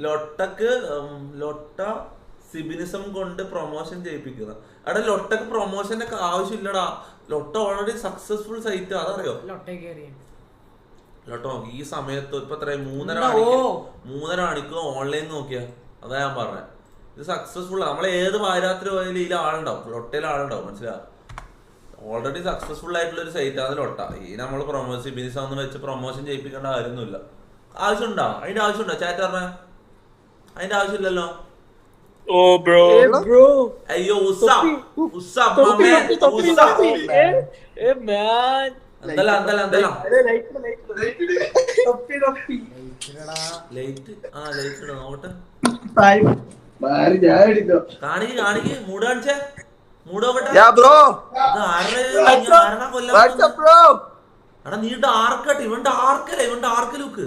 ലൊട്ടക്ക് ലൊട്ട സിബിനിസം കൊണ്ട് പ്രൊമോഷൻ ചെയ്യിപ്പിക്കുക. അവിടെ ലൊട്ടക്ക് പ്രൊമോഷന്റെ ഒക്കെ ആവശ്യമില്ലടാ. ലൊട്ട ഓൾറെഡി സക്സസ്ഫുൾ സൈറ്റ്, അതറിയോ? ലൊട്ട നോക്കി ഈ സമയത്ത് ഇപ്പൊ എത്ര 3:30 മണിക്ക് ഓൺലൈൻ നോക്കിയാ. അതാ ഞാൻ പറഞ്ഞത്, ഇത് സക്സസ്ഫുൾ. നമ്മൾ ഏത് പാരാത്രി പോയാലും ഇതിൽ ആളുണ്ടാവും, ലൊട്ടയിൽ ആളുണ്ടാവും, മനസ്സിലാവും. ഓൾറെഡി സക്സസ്ഫുൾ ആയിട്ടുള്ള ഒരു സൈറ്റ് ആണ് ലൊട്ട. ഈ നമ്മൾ പ്രൊമോഷൻ സിബിനിസം ഒന്ന് വെച്ച് പ്രൊമോഷൻ ചെയ്യിപ്പിക്കേണ്ട കാര്യമൊന്നുമില്ല. ആവശ്യമുണ്ടോ? അതിന്റെ ആവശ്യമുണ്ടോ? ചാറ്റ് പറഞ്ഞ അതിന്റെ ആവശ്യമില്ലല്ലോ. ഓ ബ്രോ ബ്രോ അയ്യോ എന്തല്ല ലൈറ്റ് നോക്കട്ടെ. കാണിക്ക് മൂട് കാണിച്ചേ, മൂട് നോക്കട്ടെ. എടാ നീ ഡാർക്കട്ടെ, ഇവൻ ഡാർക്കല്ലേ, ഇവൻ ഡാർക്ക് ലുക്ക്.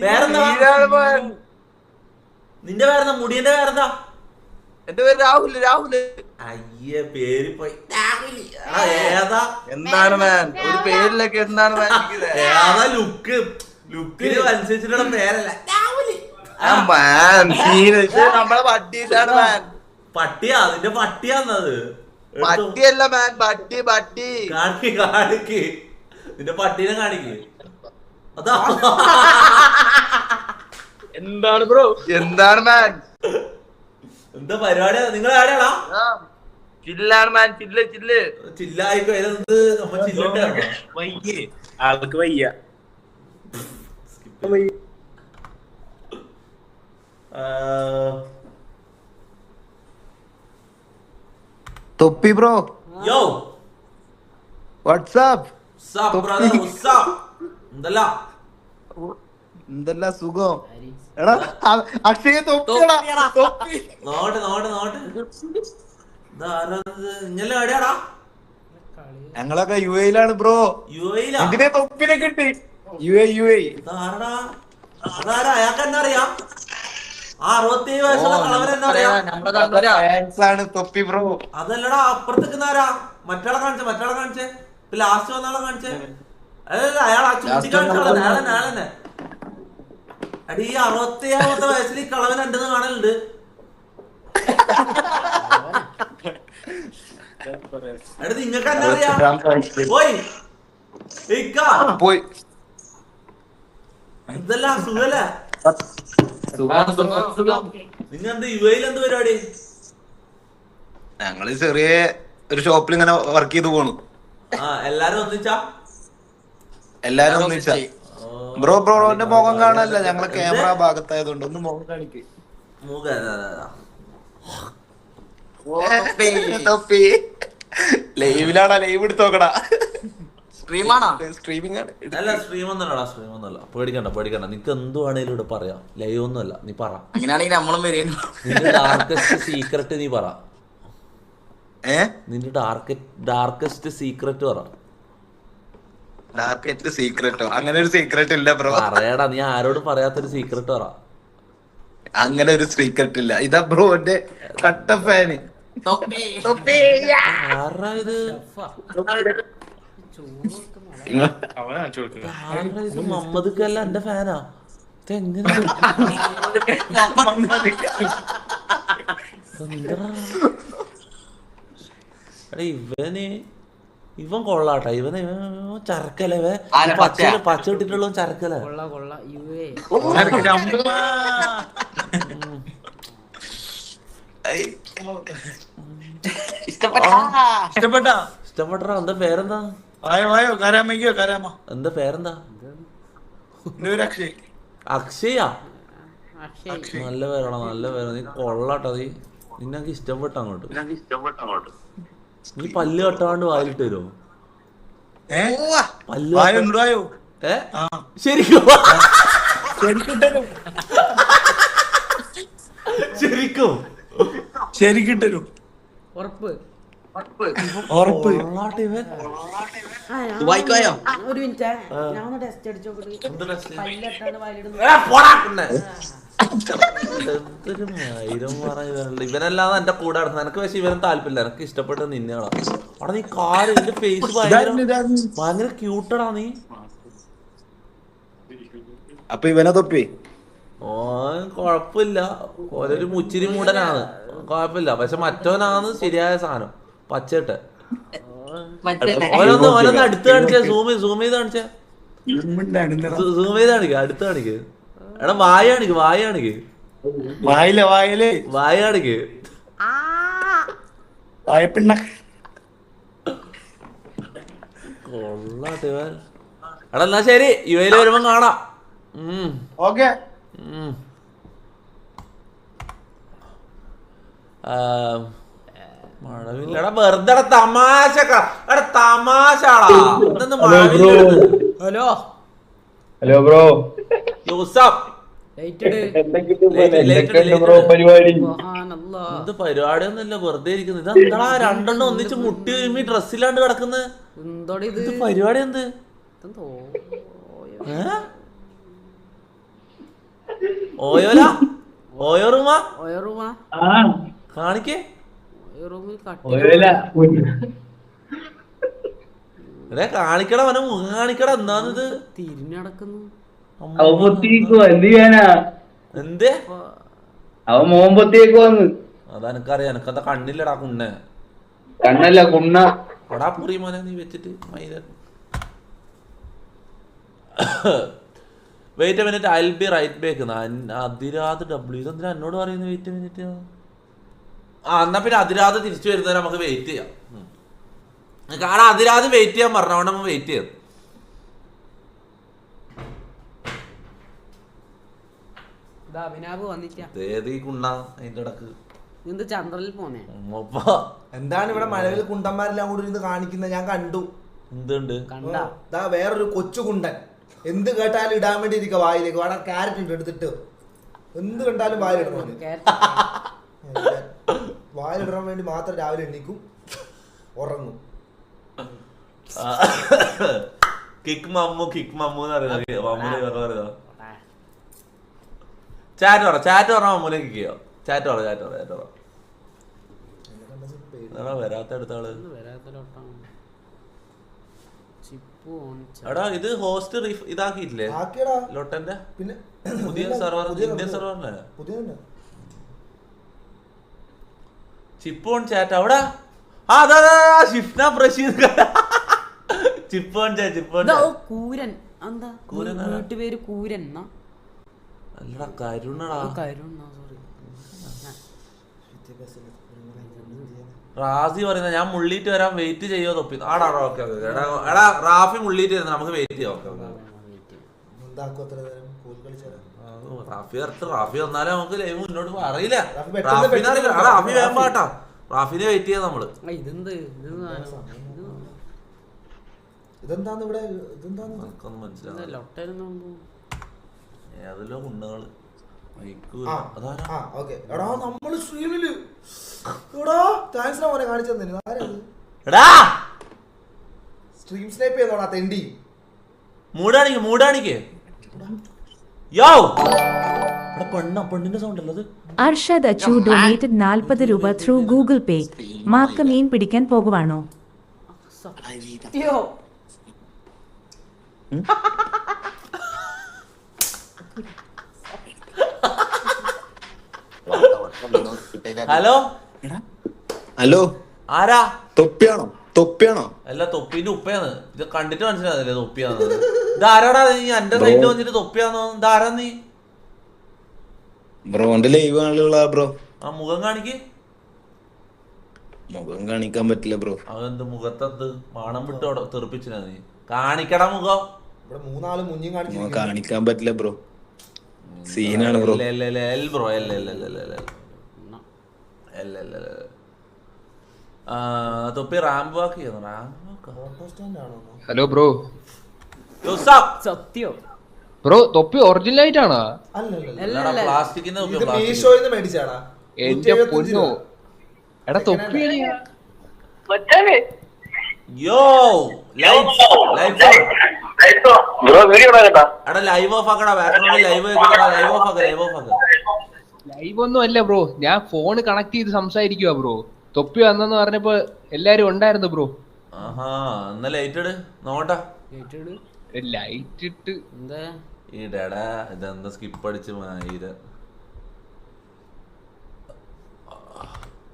പേരെന്താ നിന്റെ പേരെന്താ? മുടിയന്റെ പേരെന്താ? എന്റെ പേര് രാഹുല്. രാഹുല് അയ്യേ പേര് പോയി. ഏതാ എന്താണ് മാൻ ഒരു പേരിലൊക്കെ എന്താണ് മാൻ? ഏതാ ലുക്കിന് അനുസരിച്ചിട്ടുള്ള പേരല്ല. നമ്മളെ പട്ടിയിട്ടാണ് മാൻ. പട്ടിയാ? അതിന്റെ പട്ടിയാന്നത്? പട്ടിയല്ല മാൻ, പട്ടി പട്ടി. കാണിക്ക് നിന്റെ പട്ടീനെ കാണിക്ക്. അതാ എന്താണ് ബ്രോ? എന്താണ് മാൻ? എന്താ പരിപാടിയാ? നിങ്ങൾ ആടെയാടാ? ചില്ലാണ് മാൻ, ചില്ല് ചില്ല് ചില്ലായിക്കോ. ഏതെന്ത് നമ്മ ചില്ലിട്ടാ? വയ്യേ ആൾക്ക് വയ്യ. തൊപ്പി ബ്രോ. യോ വാട്സ്ആപ്പ് എന്തെല്ലാം സുഖം. എടാ അക്ഷയ തൊപ്പിടാ. നോട്ട് ഇങ്ങനെ എവിടെയാടാ? ഞങ്ങളൊക്കെ യു എയിലാണ് ബ്രോ. യു എയിലാ? ഇതിനെ തൊപ്പിനെ കിട്ടി. യു എ അതാരാ? അയാൾക്ക് എന്നാ അറിയാം? 67 വയസ്സുള്ള കളവൻ എന്നാ അറിയാം? തൊപ്പി ബ്രോ. അതല്ലടാ, അപ്പുറത്തേക്കുന്നാരാ? മറ്റാളെ കാണിച്ചേ ലാസ്റ്റ് വന്നാളെ കാണിച്ചേ. അല്ലല്ല, അയാൾ ആ ചൂണ്ടി കാണിച്ചാളെ അയാളെന്നെ. അടി ഈ 67 വയസ്സിൽ ഈ കളവൻ ഉണ്ടെന്ന് കാണലുണ്ട്. എടാ നിങ്ങക്ക് എന്നാ അറിയാം? പോയി എന്തല്ല സുഖല്ലേ? നിങ്ങൾ എന്ത് യു എയിൽ എന്ത് പരിപാടി? ഞങ്ങള് ചെറിയ ഒരു ഷോപ്പിൽ ഇങ്ങനെ വർക്ക് ചെയ്ത് പോണു. എല്ലാരും ഒന്നിച്ചാ? ബ്രോന്റെ മുഖം കാണാനല്ല, ഞങ്ങളെ ക്യാമറ ഭാഗത്തായതുകൊണ്ട് ഒന്ന് മുഖം കാണിക്ക്. ലൈവിലാടാ, ലൈവ് എടുത്ത് നോക്കടാ. സ്ട്രീമിംഗ് ആണ്. അല്ല സ്ട്രീം ഒന്നല്ല. പേടിക്കണ്ട. നിനക്ക് എന്ത് വേണേലും ഇവിടെ പറയാം. ലൈവ് ഒന്നുമല്ല, നീ പറ. അങ്ങനെയാണെങ്കിൽ നമ്മളും നിന്റെ ഡാർക്കസ്റ്റ് സീക്രട്ട് നീ പറ. നിന്റെ ഡാർക്കസ്റ്റ് സീക്രറ്റ് പറ. ഡാർക്കസ്റ്റ് സീക്രട്ടോ? അങ്ങനെ ഒരു സീക്രട്ട് ഇല്ല ബ്രോ. പറയടാ, നീ ആരോടും പറയാത്തൊരു സീക്രട്ട് പറ. അങ്ങനെ ഒരു സീക്രട്ട് ഇല്ല. ഇതാ ബ്രോന്റെ കട്ട ഫാന്. ഇത് മമ്മദ്ക്കല്ല എന്റെ ഫാനാ. ഇവൻ കൊള്ളാട്ടാ. ഇവൻ ചരക്കല്ലേ? പച്ച ഇട്ടിട്ടുള്ള ചരക്കല്ലേ? ഇഷ്ടപ്പെട്ടാ? എന്താ പേരെന്താ? എന്താ പേരെന്താ? അക്ഷയ? നല്ല പേരാണോ? നല്ല പേരാ. നീ കൊള്ളാട്ടോ. നിന്നക്ക് ഇഷ്ടപ്പെട്ട അങ്ങോട്ട്. നീ പല്ല് കെട്ടാണ്ട് വായിലിട്ട് വരുമോ? ശരിക്കും ശരിക്കിട്ടു. ഉറപ്പ്. ഒരു മിനിറ്റ്, ഞാൻ ഒന്ന് ടെസ്റ്റ് അടിച്ചോക്കട്ടെ. ഇവനല്ലാതെ എന്റെ കൂടെ നടത്തുന്നത്. എനിക്ക് പക്ഷെ ഇവനും താല്പര്യമില്ല. എനിക്ക് ഇഷ്ടപ്പെട്ടത് നിന്നെയാണോ? അവിടെ നീ കാട്, നിന്റെ ഫേസ് ഭയങ്കര ക്യൂട്ടടാ നീ. അപ്പൊ ഇവനെ തൊപ്പി ഓൻ കൊഴപ്പില്ല, ഓരൊരു മുച്ചിരി മൂടനാണ്, കൊഴപ്പില്ല. പക്ഷെ മറ്റവനാണ് ശരിയായ സാധനം, പച്ചട്ട്. ഓനൊന്ന് അടുത്ത് കാണിച്ചേ, സൂം ചെയ്ത് കാണിച്ചേ, സൂം ചെയ്ത് കാണിക്ക, അടുത്ത് കാണിക്ക്. എടാ വായ കാണിക്ക്, വായ കാണിക്ക്, വായ കാണിക്ക്. കൊള്ളാട്ടെ. എടാ എന്നാ ശരി, യുഎയിൽ വരുമ്പോ കാണാം. ഓക്കെ. മഴവില്ലടാ, വെറുതെ തമാശ, തമാശാടാ. ഹലോ ഹലോ ബ്രോ, എന്ത് പരിപാടിയൊന്നുമില്ല, വെറുതെ ഇരിക്കുന്നു. ഇതെന്താ രണ്ടെണ്ണം ഒന്നിച്ച് മുട്ടി ഒരുമി ഡ്രസ്സിലാണ്ട് കിടക്കുന്നത്? ഇത് പരിപാടി എന്ത്? ഓയോല ഓയോ റൂമാ കാണിക്കേ. കാണിക്കട, അവനെ മുഖം കാണിക്കട. എന്താണിത്? തിരിഞ്ഞടക്കുന്നു. എന്തേ അവൻ മോമ്പത്തേക്കുവന്ന്? അതെനക്കറിയാം, എനക്കെന്താ കണ്ണില്ലടാ കുണ്ണെ. കണ്ണല്ല കുണ്ണ. എടാ പുറി മോനെ നീ വെച്ചിട്ട് മൈദ. Wait a minute, I will be right back. അതിരാത് ഡബ്ല്യു, ഇതെന്തിനാ എന്നോട് പറയുന്നത്? Wait a minute. എന്നാ പിന്നെ അതിരാത് തിരിച്ചു വരുന്നവരെ നമുക്ക് വെയിറ്റ് ചെയ്യാം. കാരണം അതിരാത് വെയിറ്റ് ചെയ്യാൻ പറഞ്ഞോണ്ട് നമ്മൾ വെയിറ്റ് ചെയ്തു. എന്താണ് ഇവിടെ മഴവിൽ കുണ്ടന്മാരെല്ലാം കൂടി ഇരുന്ന് കാണിക്കുന്നത്? ഞാൻ കണ്ടു. എന്തുണ്ട്? വേറൊരു കൊച്ചു കുണ്ടൻ എന്ത് കേട്ടാലും ഇടാൻ വേണ്ടി ഇരിക്കുക വായിലേക്ക്. വേണം ക്യാരറ്റ് ഉണ്ട് എടുത്തിട്ട്, എന്ത് കണ്ടാലും വായിലിടണം. വായിലിടാൻ വേണ്ടി മാത്രം രാവിലെ എണ്ണിക്കും, ഉറങ്ങും. കിക്ക് മമ്മു എന്ന് പറയുന്നത്. ചാറ്റ് പറ മമ്മൂനെ കിക്ക് ചെയ്യോ? ചാറ്റ് പറ. വരാത്ത അടുത്ത ആള്. എടാ ഇത് ഹോസ്റ്റ് ഇതാക്കിയിട്ടില്ലേ ലോട്ടന്റെ? പിന്നെ പുതിയ സെർവർ, ഇന്ത്യൻ സെർവറിലെ ചിപ്പ് ഓൺ ചാറ്റ് അവിടെ. അതാ Shifna Prasheed. Chip on chat. കൂരൻ എന്താ വീട്ടുപേര്? കൂരൻ അല്ലടാ കരുണടാ. റാസി പറയുന്നത് ഞാൻ മുള്ളിട്ട് വരാൻ വെയിറ്റ് ചെയ്യോ തൊപ്പി. ആടാ ഓക്കെ. എടാ റാഫി മുള്ളിട്ട് വരുന്നത്, നമുക്ക് വെയിറ്റ് ചെയ്യാം. റാഫി വന്നാലേ നമുക്ക് ലൈവ് മുന്നോട്ട് അറിയില്ല. റാഫി വേമ്പാട്ടാ, റാഫിനെ വെയിറ്റ് ചെയ്യാം നമ്മള്. ഇതെന്താന്ന് ഇവിടെ? മനസ്സിലാവും ഏതെല്ലോ കുണ്ണുകള്. നമ്മള് സ്ട്രീമില് കാണിച്ചു തന്നെ സ്ട്രീം സ്നൈപ്പ് ചെയ്തോടാ തെണ്ടി. മൂടാണിക്ക് പെണ്ണിന്റെ സൗണ്ട് അല്ലത്. അർഷദ് അച്ചു ഡൊനേറ്റഡ് 40 രൂപ ത്രൂ ഗൂഗിൾ പേ. മാക്ക മീൻ പിടിക്കാൻ പോകുവാണോ? ഹലോ ആരാ? തൊപ്പിയാണോ? അല്ല തൊപ്പിന്റെ ഉപ്പയാണ്. ഇത് കണ്ടിട്ട് മനസ്സിലാകുന്നില്ലേ തൊപ്പിയാന്ന്? ഇതാരാടാ നീ എന്റെ സൈഡിൽ വന്നിട്ട് തൊപ്പിയാന്നോ? ഇതാരാ നീ? ബ്രോന്റെ ലൈവ് ആണുള്ള ബ്രോ. ആ മുഖം കാണിക്ക്. മുഖം കാണിക്കാൻ പറ്റില്ല ബ്രോ. അതെന്ത് മുഖത്തത് മാണം വിട്ട് തെറിപ്പിച്ചിനാ നീ? കാണിക്കടാ മുഖം. ഇവിടെ മൂന്നാള് മുന്നിൽ കാണിക്കാൻ പറ്റില്ല ബ്രോ, സീനാണ് ബ്രോ. ബ്രോ തൊപ്പി റാമ്പ് വാക്ക് ചെയ്യുന്നു. Hello bro. സത്യോ ബ്രോ തൊപ്പി ഒറിജിനൽ ആയിട്ടാണോ? പ്ലാസ്റ്റിക്കിന്റെ മേടിച്ചാടാ എന്റെ പൊന്നോ. എടാ തൊപ്പി ലൈവ് ഓഫ് ആക്കടാ. ലൈവ് ഒന്നും അല്ല ബ്രോ, ഞാൻ ഫോൺ കണക്ട് ചെയ്ത് സംസാരിക്കുവാ ബ്രോ. തൊപ്പി വന്നെന്ന് പറഞ്ഞപ്പോ എല്ലാരും ഉണ്ടായിരുന്നു ബ്രോ. ആഹാ എന്നാ ലൈറ്റ് ഇട് നോട്ടാ. ലൈറ്റ് ഇട്ട് ഈടടാ ഇതെന്താ സ്കിപ്പ് അടിച്ച് മായിര.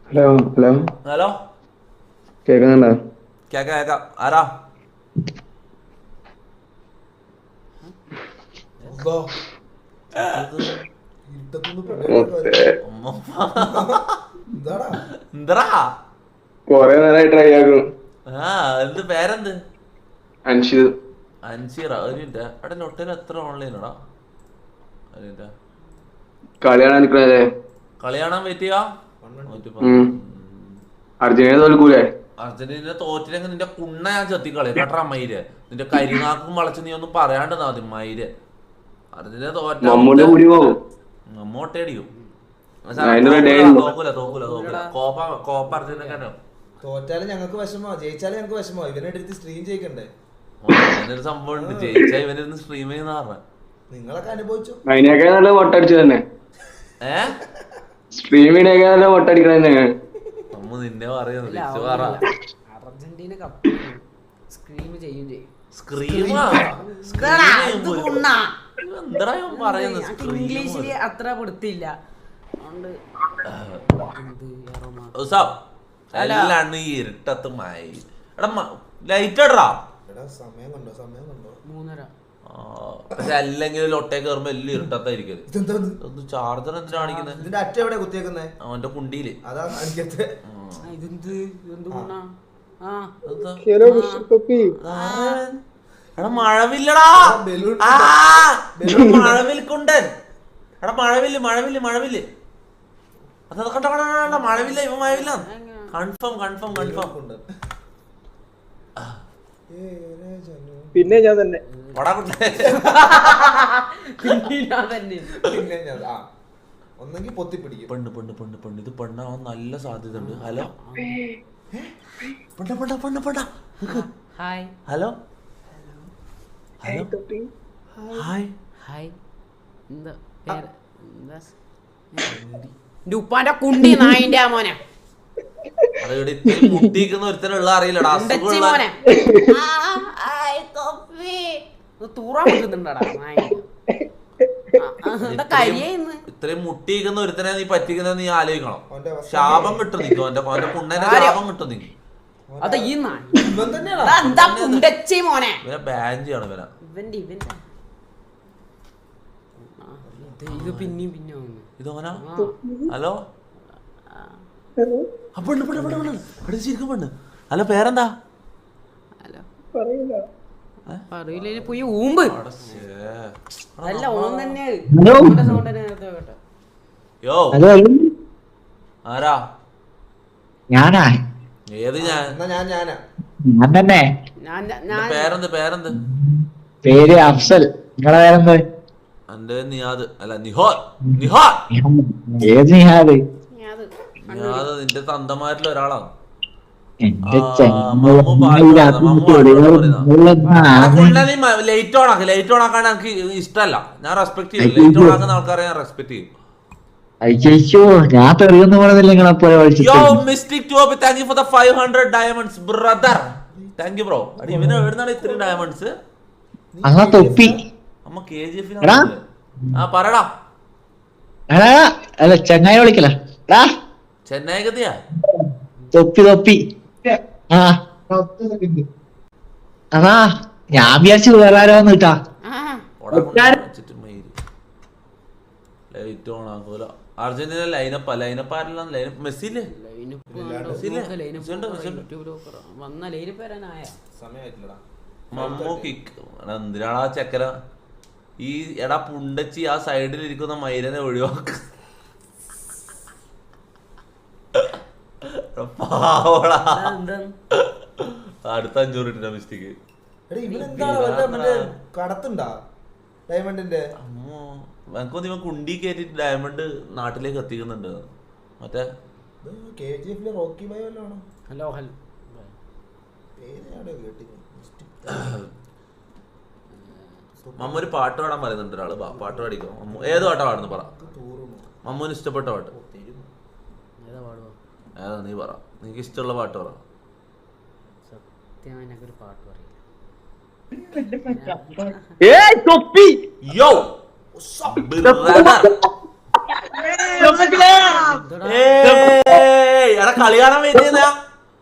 ഹലോ ഹലോ ഹലോ കേൾക്കുന്നുണ്ടോ? കേക്കാം. ആരാ? അല്ലോ. ഇരുട്ടത്തൊന്ന് പെണ്ണുങ്ങളെ എന്താടാ എന്തടാ? കൊറേ നേരമായി ട്രൈ ആക്കും. ആ എന്ത് പേരെന്ത്? അൻഷിത്. അൻഷീറ. ഒരു മിനിറ്റ്. അവിടെ ലൊട്ടയിൽ എത്ര ഓൺലൈനാടാ? ഒരു മിനിറ്റ്. കളി കാണാൻ നിക്കണല്ലേ? കളി കാണാൻ വെയിറ്റ് ചെയ്യാ. അർജന്റീന തോൽക്കൂലേ? അർജന്റീന തോറ്റില്ലെങ്കിൽ നിന്റെ കുണ്ണ ഞാൻ ചെത്തിക്കളയും കേട്ടാ മയിര്. നിന്റെ കരിനാക്കും വളച്ച് നീ ഒന്നും പറയാണ്ട് മതി മയിര്. അർജന്റീന തോറ്റ നമ്മോട്ടേടിക്കും. തോക്കൂല. കോപ്പ അർജന്റീന തോറ്റാലും ഞങ്ങൾക്ക് വിഷമോ ജയിച്ചാലും ഞങ്ങൾക്ക് വിഷമോ. ഇവനെടുത്ത് സ്ട്രീം ചെയ്യിക്കണ്ടേ? അങ്ങനൊരു സംഭവം ഉണ്ട്. ജയിച്ചാ ഇവനിരുന്ന് സ്ട്രീം ചെയ്യുന്ന പറഞ്ഞ നിങ്ങളൊക്കെ അനുഭവിച്ചു. അതിനൊക്കെ നല്ല വോട്ടടിച്ചു തന്നെ. സ്ട്രീമിനൊക്കെ നല്ല വോട്ടടിക്കണ തന്നെ. നമ്മ നിന്നെ പറയുന്നത് അർജന്റീന കപ്പ് സ്ക്രീം ചെയ്യും ചെയ്യും. ഇംഗ്ലീഷില് അത്ര പെടുത്തില്ല. എല്ലാം ഈ ഇരുട്ടത്ത് മായി. എടാ ലൈറ്റ് ഇടറാ. സമയം കണ്ടോ 3:30. പക്ഷെ അല്ലെങ്കിൽ ലൊട്ടേ കയറുമ്പോ എല്ലാം ഇരുട്ടത്തായിരിക്കും. ചാർജർ എന്തിനാ കാണിക്കുന്നത്? ഇതിന്റെ അറ്റ എവിടെ കുത്തിയേക്കുന്നേ? അവന്റെ കുണ്ടിയില്. അതാ കാണിക്കത്തെ. എടാ മഴവില്ലടാ. മഴവിൽ കുണ്ടൻ. എടാ മഴവില്ല്. അത് കണ്ട മഴവില്ല. ഇവ മഴവില്ല. കൺഫേം. പിന്നെ ഞാൻ തന്നെ ഒന്നെങ്കിൽ പൊത്തി പിടിക്കും. പെണ്ണ് ഇത് പെണ്ണാവാൻ നല്ല സാധ്യത ഉണ്ട്. Hello hello hi. ഉപ്പാന്റെ കുണ്ടി നായിന്റെ മോനെ മുട്ടിക്കുന്ന ഒരുത്തനുള്ള അറിയില്ലടാ. ഇത്രയും മുട്ടിക്കുന്ന ഒരുത്തനെ നീ പറ്റിക്കുന്ന നീ ആലോചിക്കണം. ശാപം കിട്ടും നിൽക്കും. അവന്റെ പുണ്ണന്റെ ശാപം കിട്ടും നിൽക്കും. ഇവനെ ബാൻ ചെയ്യണം. ഇതോനാ. ഹലോ ശരിക്കും പെണ്ണ്. ഹലോ പേരെന്താ? പറയില്ല പോയി ഊമ്പ്. അല്ല ഓൻ തന്നെ. യോ ആരാ? ഞാനാ. ഏത് ഞാൻ? ഞാൻ തന്നെ. പേരെന്ത്? പേര് അഫ്സൽ. നിങ്ങളെ പേരെന്ത്? എന്റെ നിയാദ്. അല്ല നിഹാദ്. ഏത് നിഹാദ്? നിന്റെ തന്തമാരിൽ ഒരാളാണ്. ലൈറ്റ് ഓൺ ആക്കാൻ എനിക്ക് ഇഷ്ടമല്ല. ഞാൻ റെസ്പെക്ട് ചെയ്യും. ലൈറ്റ് ഓൺ ആക്കുന്ന ആൾക്കാരെ ഞാൻ റെസ്പെക്ട് ചെയ്യും. ഞാൻ തെറിയൊന്നും പറഞ്ഞില്ല. നിങ്ങളെപ്പോലെ mistake to Abhi thank you for the 500 diamonds brother. Thank you bro. ഇവന് എവിടുന്നാണ് ഇത്രയും ഡയമണ്ട്സ്? തൊപ്പി അമ്മ KGF പറടാ. അല്ല ചെങ്ങായി വിളിക്കല. ചെന്നൈ ഗതിയാ. തൊപ്പി അതാ ഞാൻ വിചാരിച്ചു വേറെ ആരോ വന്ന് കിട്ടാ. ലൈറ്റ് ഓൺ ആക്കൂല. അർജന്റീന ലൈനപ്പ് ആരെല്ലാം ലൈനപ്പ്? മെസ്സില്ലേ? എന്തിനാണ് ആ ചെക്കന ഈ എടാ പുണ്ടച്ചി ആ സൈഡിൽ ഇരിക്കുന്ന മൈരനെ ഒഴിവാക്ക. അടുത്ത 500 ഇട്ടാ മിസ്റ്റേക്ക്. കടത്തുണ്ടാ ഡയമണ്ടിന്റെ? എനിക്കൊന്നും ഇവൻ കുണ്ടി കയറ്റിട്ട് ഡയമണ്ട് നാട്ടിലേക്ക് എത്തിക്കുന്നുണ്ട്. മറ്റേ റോക്കി ബൈ വല്ലോണോ? ഹലോ മമ്മ ഒരു പാട്ട് പാടാൻ പറയുന്നുണ്ട് ഒരാള്. പാട്ട് പാടിക്കോ. ഏത് പാട്ടാ പാടുന്നു പറ. മമ്മൂന് ഇഷ്ടപ്പെട്ട പാട്ട് ഏതാ? നീ പറ. നിനക്ക് ഇഷ്ടമുള്ള പാട്ട് പറ. തൊപ്പി യോ എടാ കളി കാണാൻ വേണ്ടി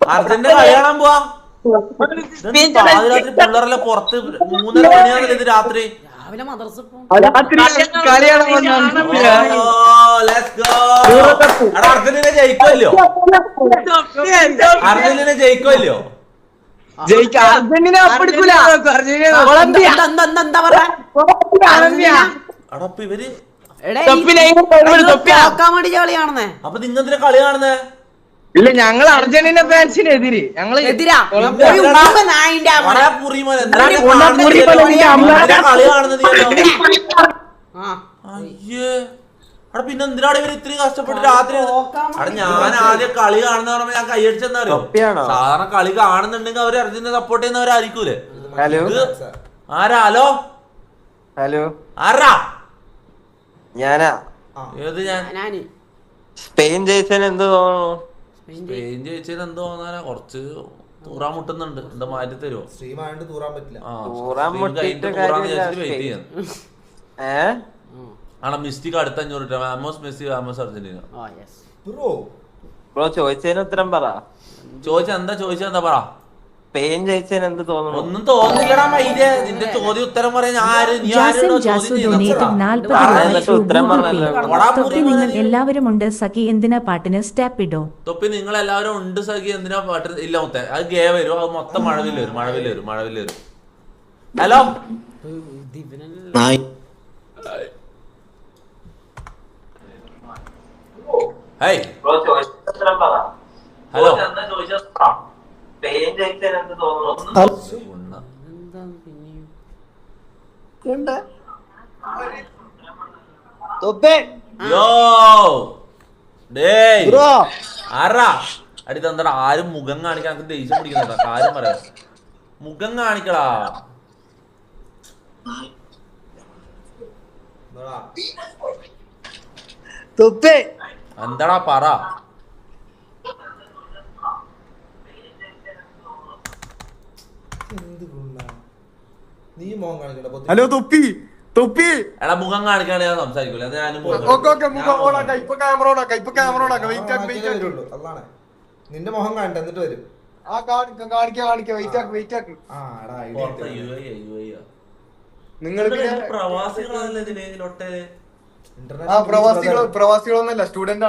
അർജന്റീന കളി കാണാൻ പോവാ. പാതിരാത്രി പിള്ളേരെല്ലാം പുറത്ത് 3:30 മണിയാണല്ലോ ഇത് രാത്രി. രാവിലെ മദ്രസ പോകും. അർജന്റീന ജയിക്കുമല്ലോ, അർജന്റീന ജയിക്കുമല്ലോ. എന്താ പറയാ അടപ്പ് ഇവര് നോക്കാൻ വേണ്ടി കളിയാണെന്നേ. അപ്പൊ നിങ്ങൾ എന്തിനാ കളി കാണുന്നേ? ഇല്ല ഞങ്ങൾ അർജന്റീന ഫാൻസിനെതിരെ ഞങ്ങള് എതിരാ കളി കാണുന്നത് അയ്യേ. അവിടെ പിന്നെ എന്തിനാണ് ഇവര് ഇത്രയും കഷ്ടപ്പെട്ട് രാത്രി? അവിടെ ഞാൻ ആദ്യം കളി കാണുന്ന പറയുമ്പോ ഞാൻ കൈയടിച്ചെന്നറിയോ? സാധാരണ കളി കാണുന്നുണ്ടെങ്കിൽ അവര് അർജന്റീന സപ്പോർട്ട് ചെയ്യുന്നവരായിരിക്കൂലേ. ആരാ? ഹലോ ഹലോ ആരാ? ഞാനാ. ഏത് ഞാൻ? സ്പെയിൻ ജയിച്ചതിന് എന്ത് തോന്നുന്നു? സ്പെയിൻ ജയിച്ചതിന് എന്ത് തോന്നാനാ? കുറച്ച് തൂറാൻ മുട്ടുന്നുണ്ട്. എന്താ മാറ്റി തരുമോ? സ്ട്രീമായോണ്ട് തൂറാൻ പറ്റില്ല. വെയിറ്റ് ചെയ്യാൻ ആണോ? മിസ്റ്റിക്ക് അടുത്ത 500 രൂപ. Amos Messi, Amos Argentina. Bro ചോദിച്ചതിന് ഉത്തരം പറ. എന്താ ചോദിച്ചാ പറ. സ്പെയിൻ ജയിച്ചതിന് എന്ത് തോന്നുന്നു? ഒന്നും തോന്നില്ലടാ മൈൻഡ്. നിന്റെ ചോദ്യം ഉത്തരം പറയാൻ നിങ്ങൾ എല്ലാവരും ഉണ്ട് സഖി എന്തിനാ പാട്ടിന് സ്റ്റെപ്പ് ഇടോ? തൊപ്പി നിങ്ങൾ എല്ലാവരും ഉണ്ട് സഖി എന്തിനാ പാട്ട് ഇല്ല മൊത്തം അത് ഗേ വരും. അത് മൊത്തം മഴവില് വരും. ഹലോ ഹലോ അടി തന്നടാ. ആരും മുഖം കാണിക്കാൻ ദേഷ്യം പിടിക്കുന്നുണ്ടോ? കാര്യം പറയാ. മുഖം കാണിക്കടാ. എന്താടാ പറ. ഹലോ തൊപ്പി തൊപ്പി എടാ മുഖം കാണിക്കാണ് ഞാൻ സംസാരിക്കൂല. അത് ഞാനും നിന്റെ മുഖം കാണട്ടെ എന്നിട്ട് വരും. പ്രവാസികളൊന്നല്ല, സ്റ്റുഡന്റ്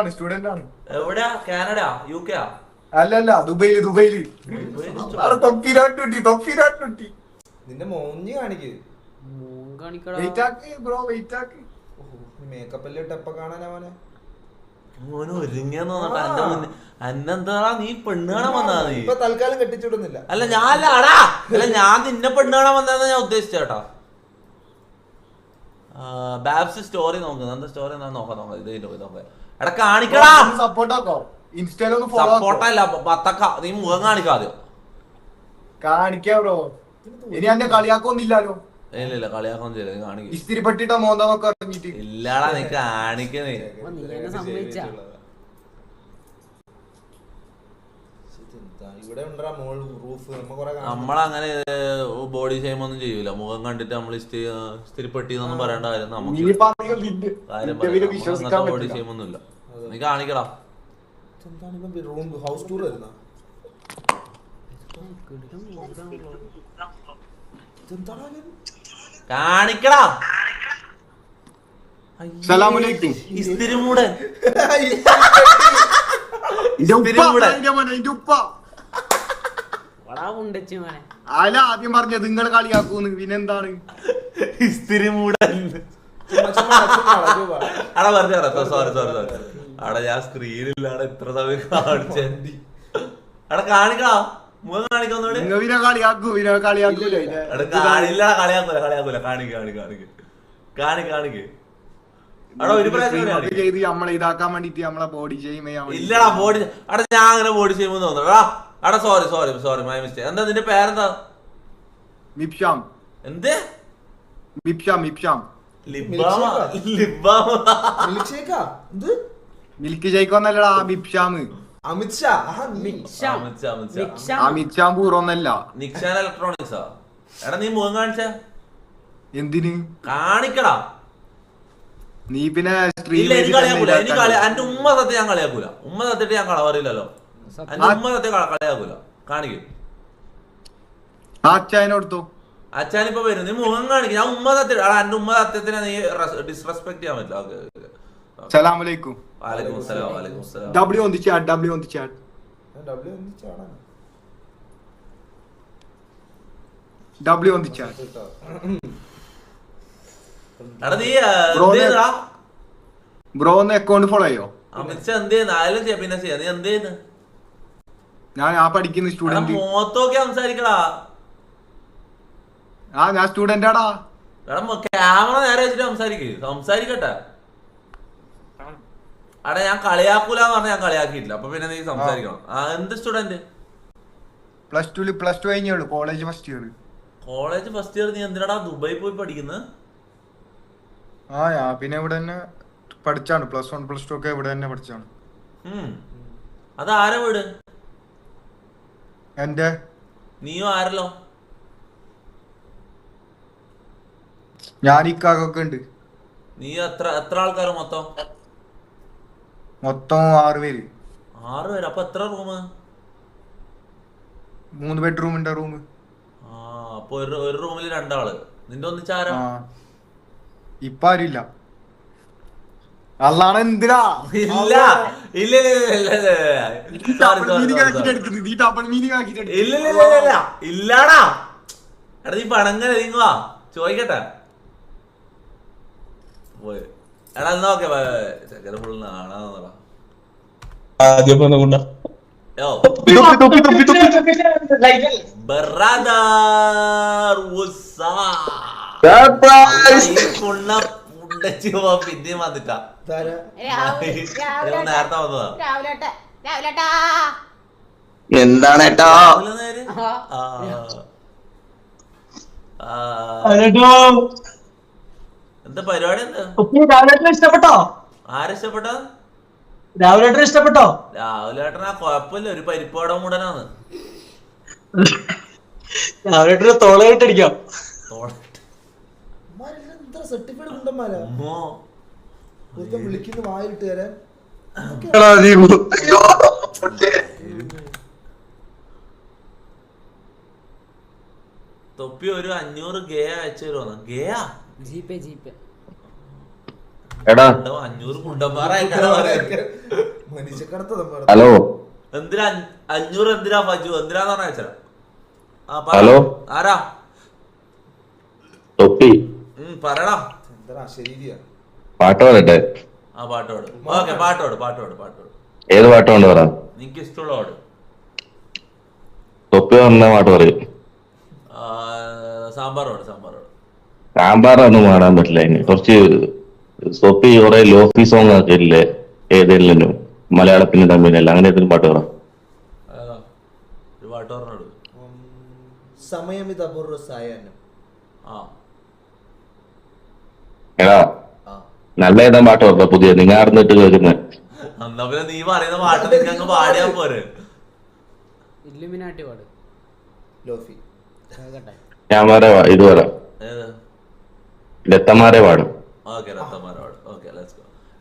ആണ്. എവിടെയാ? Canada, UK? അല്ലല്ല, ദുബൈയില്. നിന്റെ മോഞ്ഞ് കാണിക്ക്. മേക്കപ്പ് എല്ലാം ഇട്ട് എപ്പ കാണാനാ മോനെ? മോന് ഒരുങ്ങിയെന്ന് തോന്നട്ടെ. എന്റെ മുന്നേ അന്നെന്താ നീ പെണ്ണ് കാണാൻ വന്നാ? നീ ഇപ്പൊ തൽക്കാലം കെട്ടിച്ചിടുന്നില്ല. അല്ല ഞാൻ നിന്നെ പെണ്ണ് കാണാൻ വന്നതെന്ന് ഞാൻ ഉദ്ദേശിച്ചേട്ടാ. ബാബ്സ് സ്റ്റോറി നോക്കുന്നത്. എന്താ സ്റ്റോറി എന്നാ നോക്കാം. ഇത് നോക്കാം. എടാ കാണിക്കടാ. സപ്പോർട്ടല്ല പത്തക്ക. നീ മുഖം കാണിക്കാതെ കാണിക്കാ. ഇനി എന്നെ കളിയാക്കൊന്നില്ലല്ലോ. ഇല്ല കളിയാക്കൊന്നും ചെയ്യില്ല. നീ കാണിക്കും. ഇസ്തിരിപ്പെട്ടിട്ട മോന്തൊക്കെ ഇറങ്ങിട്ട് ഇല്ലാടാ നീ കാണിക്കുന്നേ. നമ്മളങ്ങനെ ബോഡി ഷെയിം ഒന്നും ചെയ്യൂല. മുഖം കണ്ടിട്ട് നമ്മൾ ഇസ്തിരിപ്പെട്ടി എന്നൊന്നും പറയേണ്ട കാര്യം നമുക്ക് കാര്യം ബോഡി ഷെയിം ഒന്നും ഇല്ല. നീ കാണിക്കടാ. ഹൗസ് ടൂർ വരുന്ന കാണിക്കടാ. ഇസ്തിരിമൂടൻ ആദ്യം പറഞ്ഞത് നിങ്ങൾ കളിയാക്കൂന്ന്. പിന്നെന്താണ് ഇസ്തിരിമൂടൻ? അടാ പറഞ്ഞ സോറി. അവിടെ ഞാൻ സ്ക്രീനിലാണ് ഇത്ര സമയം കാണിച്ചേ. അവിടെ കാണിക്കടാ. മുഖം കാണിക്കൊന്നോട്. കളിയാക്കൂല. കാണിക്ക്. അവിടെ ഒരു ഇതാക്കാൻ വേണ്ടിട്ട് നമ്മളെ ബോഡി ഷെയിം ഇല്ലടാ. ബോഡി അവിടെ ഞാൻ അങ്ങനെ ബോഡി ഷെയിം തോന്നടാ. അവിടെ സോറി മൈ മിസ്റ്റേക്ക്. എന്താ നിന്റെ പേരെന്താ? മിപ്ഷാം. എന്ത്? മിപ്ഷാം. മിൽക്ക് ഷേക്കൊന്നല്ലടാ മിപ്ഷാം. അമിത്ഷാ പൂർവ്വന്നല്ല. നിക്സാൻ ഇലക്ട്രോണിക്സാ. എടാ നീ മുഖം കാണിച്ച എന്തിന് കാണിക്കടാ. നീ പിന്നെ ഇല്ല എനിക്ക് കളിയാക്കൂല, എന്റെ ഉമ്മ സത്യം ഞാൻ കളിയാക്കൂല. ഉമ്മ സത്യട്ട് ഞാൻ കളവറിയില്ലല്ലോ. എന്റെ ഉമ്മ സത്യം കളിയാക്കൂല. കാണിക്കും അച്ഛനോടുത്തു. അച്ഛനിപ്പോ വരും, നീ മുഖം കാണിക്കും. ഞാൻ ഉമ്മ സത്യം എന്റെ ഉമ്മ സത്യത്തിനെ നീ ഡിസ്റെസ്പെക്ട് ചെയ്യാൻ പറ്റില്ല. സലാമലൈക്കും. വാലൈക്കും അസ്സലാം. വാലൈക്കും അസ്സലാം. W on the chat, W on the chat. W on the chat. എടാ നീ എന്തേതാ ബ്രോ ഒന്ന് അക്കൗണ്ട് ഫോളോ ചെയ്യോ? അമിത് ഷാ എന്ത് ചെയ്യുന്നു? ആയാലും ചെയ്യാം, പിന്നെ ചെയ്യാം. നീ എന്ത് ചെയ്യുന്നു? ഞാൻ പഠിക്കുന്ന സ്റ്റുഡന്റ്. മോത്തൊക്കെ സംസാരിക്കടാ. ഞാൻ സ്റ്റുഡന്റ് ആടാ. എടാ ക്യാമറ നേരെ വെച്ചിട്ട് സംസാരിക്കട്ടെ. അടാ ഞാൻ കളിയാക്കൂലെന്ന് പറഞ്ഞാൽ ഞാൻ കളിയാക്കിയിട്ടില്ല. അപ്പൊ പിന്നെ നീ സംസാരിക്കണം. എന്ത് സ്റ്റുഡന്റ്? പ്ലസ് ടു കഴിഞ്ഞുള്ളൂ, college first year. College first year. നീ എന്തിനാടാ ദുബായി പോയി പഠിക്കുന്നത്? ഞാൻ പിന്നെ ഇവിടെ തന്നെ പഠിച്ചാണ്. പ്ലസ് 1 പ്ലസ് 2 ഒക്കെ ഇവിടെ തന്നെ പഠിച്ചാണ്. അതാരാ വീട്? എന്റെ. നീയോ ആരല്ലോ? ഞാൻ ഇക്കാക്കൊക്കെ ഉണ്ട്. നീ എത്ര ആൾക്കാര് മൊത്തം? മൊത്തം 6 പേര്. 6 പേര്. അപ്പൊ എത്ര റൂം? 3 ബെഡ്റൂം ഉണ്ട് റൂം. അപ്പൊ ഒരു റൂമിൽ 2 ആള്. നിന്റെ ഒന്നിച്ചാരാ? ഇപ്പൊ ആരില്ല. അല്ലാതെ എന്തിനാ? ഇല്ല ഇല്ല ഇല്ലാടാ. എടാ നീ പണങ്ങനെ നീങ്ങുവാ ചോദിക്കട്ടെ. എടാ എന്നാ ഓക്കെ ചക്കര ഫുൾ നാണാന്നടാ. പിന്നെ വന്നിട്ടാ നേരത്തെ വന്നതാ. എന്താണ് ഏട്ടാ? എന്താ പരിപാടി? എന്താ ഇഷ്ടപ്പെട്ടോ? ആരിഷ്ടപ്പെട്ടോ? രാവിലെ ഇഷ്ടപ്പെട്ടോ? രാവിലെ കൊഴപ്പില്ല, ഒരു പരിപ്പാടം മുടനാണ്. രാവിലെ തോളായിട്ടടിക്കാം. സർട്ടിഫിക്കറ്റ് ഉണ്ടമാരാ വിളിക്കുന്ന വായിട്ട് തരാൻ. തൊപ്പി ഒരു 500 ഗേ അയച്ചു തരുമോ? ഗേയാ? എടാ 500 കുണ്ടന്മാരാ. ഹലോ എന്തിനാ 500? എന്തിനാ ഫജു? എന്തിനാന്ന് പറഞ്ഞ അയച്ചരാ. ഹലോ ആരാ? തൊപ്പി പറയടാ. പാട്ട് പാടട്ടെ? പാട്ടോട്. ഓക്കെ പാട്ടോട്. ഏത് പാട്ട് കൊണ്ട് പറ? നിനക്ക് ഇഷ്ടമുള്ള പാട്. തൊപ്പി പറഞ്ഞ പാട്ട് പറയും. സാമ്പാറോട്. സാമ്പാറൊന്നും പാടാൻ പറ്റില്ല. അതിന് കുറച്ച് തൊപ്പി കുറെ ലോഫി സോങ് ഒക്കെ ഇല്ലേ ഏതെങ്കിലും മലയാളത്തിന് തമ്മിലല്ല, അങ്ങനെ ഏതെങ്കിലും പാട്ട് പറ. ഒരു പാട്ട് പറഞ്ഞോട്. സമയമിതപൂർവ സായാഹ്നം. എടാ നല്ല ഏതാ പാട്ട് പറഞ്ഞ പുതിയ നിങ്ങൾ അറിഞ്ഞിട്ട് കേൾക്കുന്നത്? എന്നാ പിന്നെ നീ പറയുന്ന പാട്ട് നിനക്ക് പാടിയാ പോരെ. ഞാൻ വേറെ ഇത് പറയാം. രത്തന്മാരെ പാടും.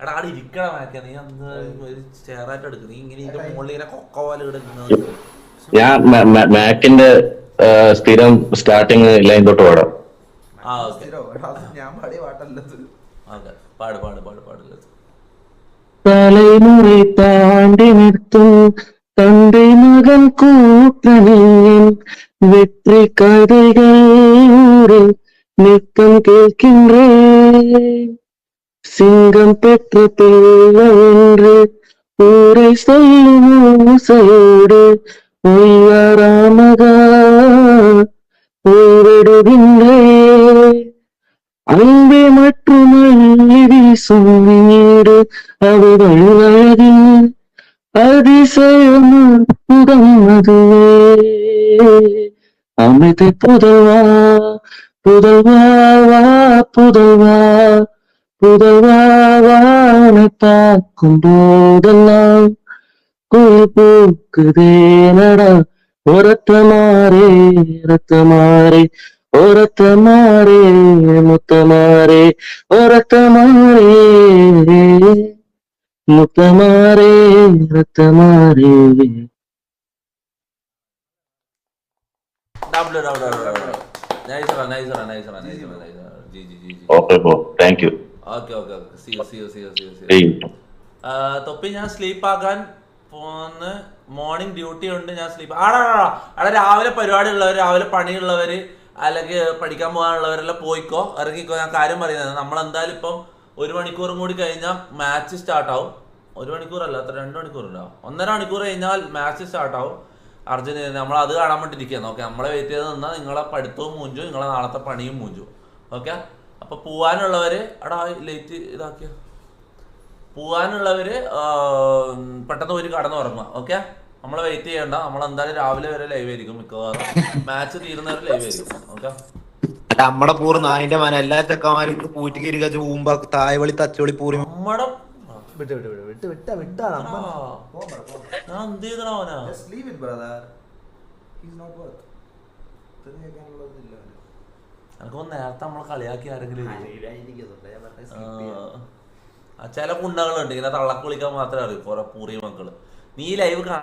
എടാ അവിടെ ഇരിക്കണ മാക്ക. നീ അന്ന് ഒരു ചെയറായിട്ട് എടുക്കും. നീ ഇങ്ങനെ മുകളിൽ ഇങ്ങനെ കൊക്ക പോലെ എടുക്കുന്നത്. ഞാൻ മാക്കിന്റെ സ്ഥിരം സ്റ്റാർട്ടിങ് ലൈൻ തൊട്ട് പാടാം. ഞാൻ പാടിയ പാട്ടല്ലത്. പാട്. തലമുறை താണ്ടി നിർത്തും തന്റെ മകൻ കൂട്ടണിയൻ வெற்றி கதைகள் நித்தம் கேட்கின்றேன். சிங்கம் பெற்ற பிள்ளை என்று ஊரை சொல்லும் ஓசையோடு ஒய்யாராமகா ஓய்விடுகின்றேன். அன்பே மற்றும் அள்ளி வீசும் வீடு அவர்கள் அழகில் அதிசயம் புதம் அதுவே. அமைதி புதல்வா புதல்வானை பார்க்கும் போதெல்லாம் குயில் பூக்குதே நடா. ரத்தமாறே ഓരത്തമാരേ മുത്തമാരേ ഓരത്തമാരേ മുത്തമാരേ രത്തമാരേ. Okay bro, thank you. തൊപ്പി ഞാൻ സ്ലീപ്പ് ആക്കാൻ പോന്ന്, മോർണിംഗ് ഡ്യൂട്ടി ഉണ്ട്, ഞാൻ സ്ലീപ്പ് അവിടെ രാവിലെ പരിപാടി ഉള്ളവർ, രാവിലെ പണിയുള്ളവര്, അല്ലെങ്കിൽ പഠിക്കാൻ പോകാനുള്ളവരെല്ലാം പോയിക്കോ, ഇറങ്ങിക്കോ. ഞാൻ കാര്യം പറയുന്നത്, നമ്മളെന്തായാലും ഇപ്പം 1 മണിക്കൂറും കൂടി കഴിഞ്ഞാൽ മാച്ച് സ്റ്റാർട്ടാവും. 1 മണിക്കൂറല്ല, അത്ര 2 മണിക്കൂറുണ്ടാവും. 1.5 മണിക്കൂർ കഴിഞ്ഞാൽ മാച്ച് സ്റ്റാർട്ടാവും. അർജന്റീന നമ്മൾ അത് കാണാൻ വേണ്ടിയിരിക്കുകയാണ്. ഓക്കെ, നമ്മളെ വെയിറ്റ് ചെയ്ത് നിന്നാൽ നിങ്ങളെ പഠിത്തവും മൂഞ്ചു, നിങ്ങളെ നാളത്തെ പണിയും മൂഞ്ചു. ഓക്കെ, അപ്പൊ പോവാനുള്ളവര് അവിടെ ലേറ്റ് ഇതാക്കിയ പോവാനുള്ളവര് പെട്ടെന്ന് ഒരു കടന്ന് ഉറങ്ങുക. ഓക്കെ, നമ്മളെ വെയിറ്റ് ചെയ്യണ്ട, നമ്മളെന്തായാലും രാവിലെ വരെ ലൈവ് ആയിരിക്കും, മിക്കവാറും മാച്ച് തീരുന്നവരെ ലൈവ് ആയിരിക്കും. ഓക്കെ, നമ്മടെ പൂർ നായിന്റെ മന എല്ലാ ചെക്കന്മാരും പൂറ്റിക്കേരി ഊമ്പ തായവളി തച്ചോളി പൂറി നമ്മടെ വിട്ട് വിട്ട് വിട്ട് വിട്ട് വിട്ടാ വിട്ടാ ഞാൻ എന്ത് ചെയ്തണോനാ. എനിക്കൊന്ന് നേരത്തെ നമ്മളെ കളിയാക്കി ആരെങ്കിലും ചില കുണ്ടകളുണ്ട് ഇങ്ങനെ തള്ളക്ക് വിളിക്കാൻ മാത്രമേ അറിയൂ കുറെ പൂറി മക്കള്. നീ ലൈവ്